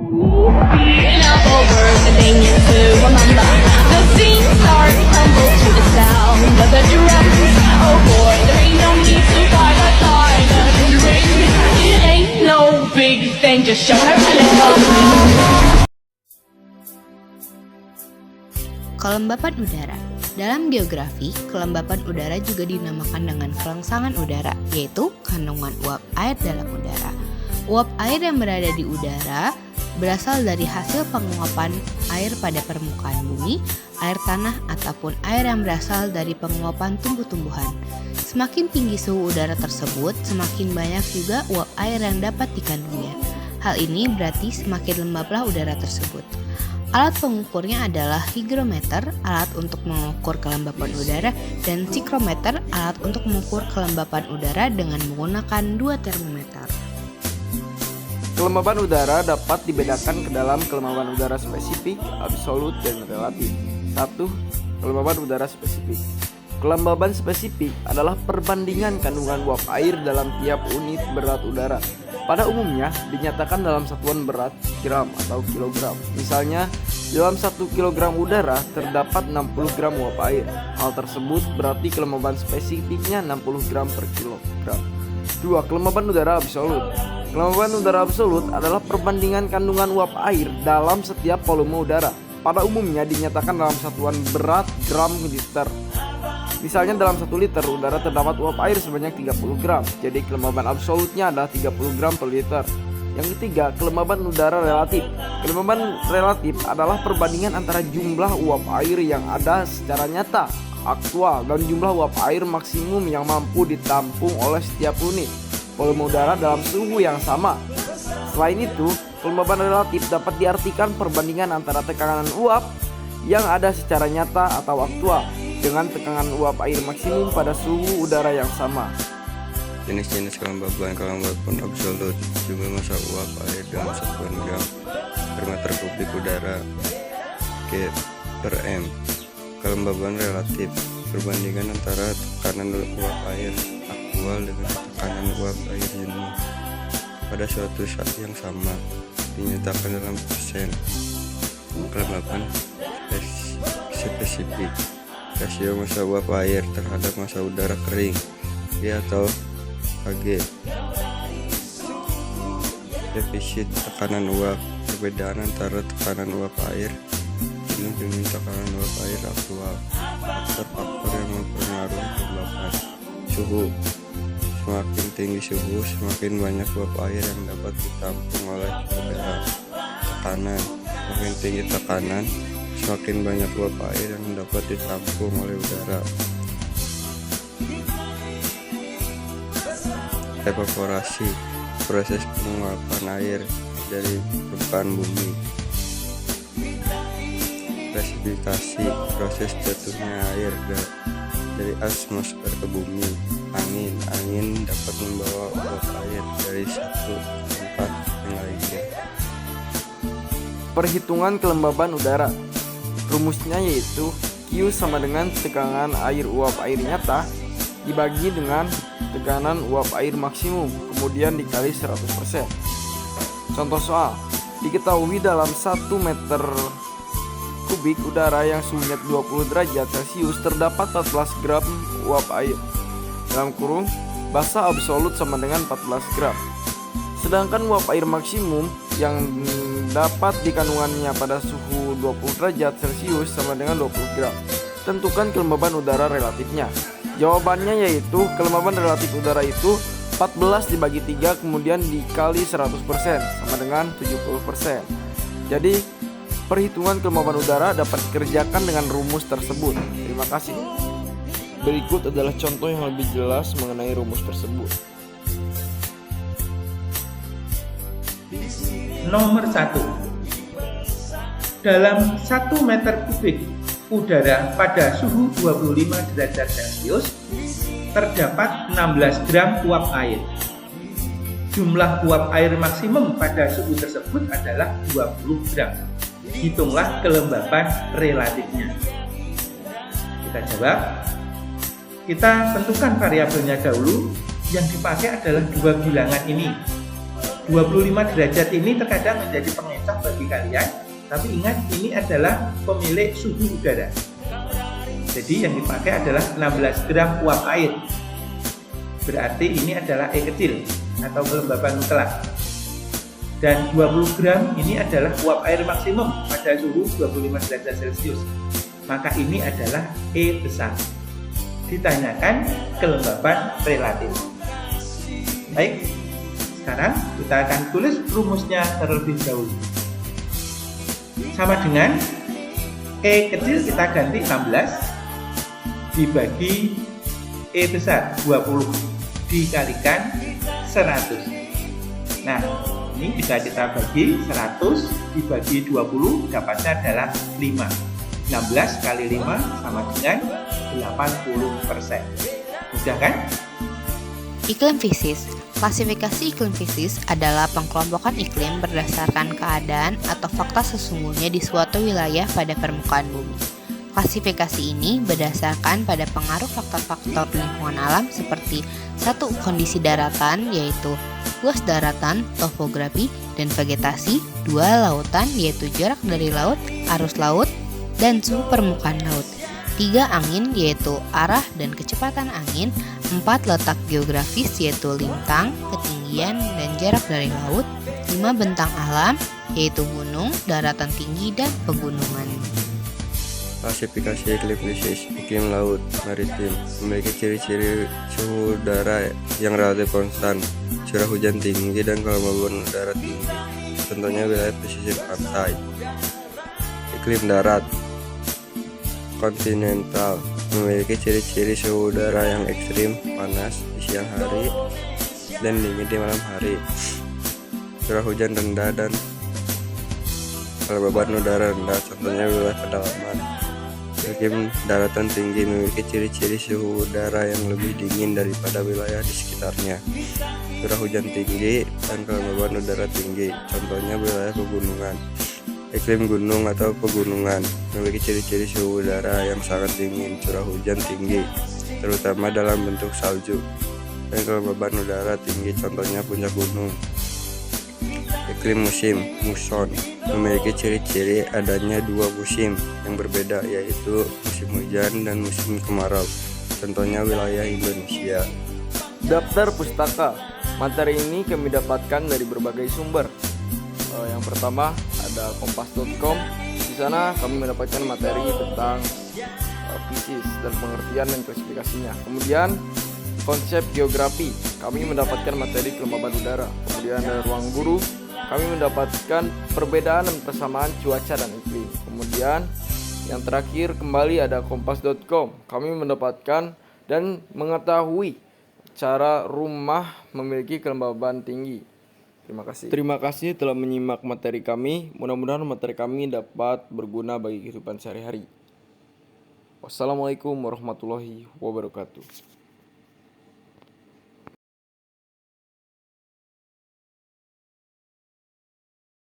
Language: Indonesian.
Being up over the thing to remember. The scene starts tumble to the sound of the drum. Oh boy, there ain't no need to fight a silent ring. It ain't no big thing, just show her a little. Kelembapan udara. Dalam geografi, kelembapan udara juga dinamakan dengan kelangsangan udara, yaitu kandungan uap air dalam udara. Uap air yang berada di udara berasal dari hasil penguapan air pada permukaan bumi, air tanah, ataupun air yang berasal dari penguapan tumbuh-tumbuhan. Semakin tinggi suhu udara tersebut, semakin banyak juga uap air yang dapat dikandungnya. Hal ini berarti semakin lembablah udara tersebut. Alat pengukurnya adalah hygrometer, alat untuk mengukur kelembapan udara, dan psychrometer, alat untuk mengukur kelembapan udara dengan menggunakan dua termometer. Kelembapan udara dapat dibedakan ke dalam kelembapan udara spesifik, absolut, dan relatif. 1. Kelembapan udara spesifik. Kelembapan spesifik adalah perbandingan kandungan uap air dalam tiap unit berat udara. Pada umumnya dinyatakan dalam satuan berat gram atau kilogram. Misalnya, dalam 1 kilogram udara terdapat 60 gram uap air. Hal tersebut berarti kelembapan spesifiknya 60 gram per kilogram. 2. Kelembapan udara absolut. Kelembapan udara absolut adalah perbandingan kandungan uap air dalam setiap volume udara. Pada umumnya dinyatakan dalam satuan berat gram liter. Misalnya dalam 1 liter udara terdapat uap air sebanyak 30 gram. Jadi kelembapan absolutnya adalah 30 gram per liter. Yang ketiga, kelembapan udara relatif. Kelembapan relatif adalah perbandingan antara jumlah uap air yang ada secara nyata, aktual, dan jumlah uap air maksimum yang mampu ditampung oleh setiap unit volume udara dalam suhu yang sama. Selain itu, kelembapan relatif dapat diartikan perbandingan antara tekanan uap yang ada secara nyata atau aktual dengan tekanan uap air maksimum pada suhu udara yang sama. Jenis-jenis kelembapan absolut. Jumlah massa uap air dalam satuan gram per meter kubik udara G per M. Kelembapan relatif. Perbandingan antara tekanan uap air aktual dengan tekanan uap air jenuh pada suatu saat yang sama, dinyatakan dalam persen. Kelembapan spesifik. Rasio massa uap air terhadap massa udara kering G atau Kg. Defisit tekanan uap. Perbedaan antara tekanan uap air jenuh dengan tekanan uap air aktual. Faktor-faktor yang mempengaruhi kelembapan. Suhu. Semakin tinggi suhu, semakin banyak uap air yang dapat ditampung oleh udara. Tekanan. Semakin tinggi tekanan, semakin banyak uap air yang dapat ditampung oleh udara. Evaporasi. Proses penguapan air dari permukaan bumi. Presipitasi. Proses jatuhnya air dari atmosfer ke bumi. Angin dapat membawa uap air dari satu tempat yang lainnya. Perhitungan kelembaban udara. Rumusnya yaitu Q sama dengan tekanan air uap air nyata dibagi dengan tekanan uap air maksimum, kemudian dikali 100%. Contoh soal, diketahui dalam 1 meter kubik udara yang suhunya 20 derajat Celcius terdapat 14 gram uap air. Dalam kurung, massa absolut sama dengan 14 gram. Sedangkan uap air maksimum yang dapat dikandungannya pada suhu 20 derajat Celcius sama dengan 20 gram. Tentukan kelembaban udara relatifnya. Jawabannya yaitu kelembaban relatif udara itu 14 dibagi 3 kemudian dikali 100% sama dengan 70%. Jadi perhitungan kelembaban udara dapat dikerjakan dengan rumus tersebut. Terima kasih. Berikut adalah contoh yang lebih jelas mengenai rumus tersebut. Nomor 1. Dalam 1 meter kubik udara pada suhu 25 derajat Celcius terdapat 16 gram uap air. Jumlah uap air maksimum pada suhu tersebut adalah 20 gram. Hitunglah kelembapan relatifnya. Kita jawab. Kita tentukan variabelnya dahulu. Yang dipakai adalah dua bilangan ini. 25 derajat ini terkadang menjadi pengecoh bagi kalian, tapi ingat ini adalah pemilik suhu udara. Jadi yang dipakai adalah 16 gram uap air. Berarti ini adalah E kecil atau kelembaban mutlak. Dan 20 gram ini adalah uap air maksimum pada suhu 25 derajat Celcius. Maka ini adalah E besar. Ditanyakan kelembaban relatif. Baik, sekarang kita akan tulis rumusnya terlebih dahulu. Sama dengan E kecil kita ganti 16 dibagi E besar 20 dikalikan 100. Nah, ini bisa kita bagi 100 dibagi 20 dapatnya adalah 5. 16 kali 5 sama dengan 80%. Mudah kan? Iklim fisis. Klasifikasi iklim fisis adalah pengkelompokan iklim berdasarkan keadaan atau fakta sesungguhnya di suatu wilayah pada permukaan bumi. Klasifikasi ini berdasarkan pada pengaruh faktor-faktor lingkungan alam seperti 1. Kondisi daratan yaitu luas daratan, topografi, dan vegetasi. 2. Lautan yaitu jarak dari laut, arus laut, dan suhu permukaan laut. 3. Angin yaitu arah dan kecepatan angin. 4. Letak geografis yaitu lintang, ketinggian, dan jarak dari laut. 5. Bentang alam yaitu gunung, daratan tinggi, dan pegunungan. Klasifikasi iklim fisis. Iklim laut maritim memiliki ciri-ciri suhu udara yang relatif konstan, curah hujan tinggi, dan kelembaban udara tinggi. Contohnya wilayah pesisir pantai. Iklim darat kontinental memiliki ciri-ciri suhu udara yang ekstrim, panas di siang hari dan dingin di malam hari. Curah hujan rendah dan kelembaban udara rendah, contohnya wilayah pedalaman. Iklim daratan tinggi memiliki ciri-ciri suhu udara yang lebih dingin daripada wilayah di sekitarnya. Curah hujan tinggi dan kelembaban udara tinggi, contohnya wilayah pegunungan. Iklim gunung atau pegunungan memiliki ciri-ciri suhu udara yang sangat dingin, curah hujan tinggi, terutama dalam bentuk salju, dan kelembaban udara tinggi, contohnya puncak gunung. Iklim musim muson memiliki ciri-ciri adanya dua musim yang berbeda, yaitu musim hujan dan musim kemarau, contohnya wilayah Indonesia. Daftar pustaka. Materi ini kami dapatkan dari berbagai sumber. Yang pertama ada kompas.com. Di sana kami mendapatkan materi tentang fisis dan pengertian dan klasifikasinya. Kemudian konsep geografi, kami mendapatkan materi kelembaban udara. Kemudian ada ruang guru, kami mendapatkan perbedaan dan persamaan cuaca dan iklim. Kemudian yang terakhir kembali ada kompas.com. Kami mendapatkan dan mengetahui cara rumah memiliki kelembaban tinggi. Terima kasih. Terima kasih telah menyimak materi kami. Mudah-mudahan materi kami dapat berguna bagi kehidupan sehari-hari. Wassalamualaikum warahmatullahi wabarakatuh.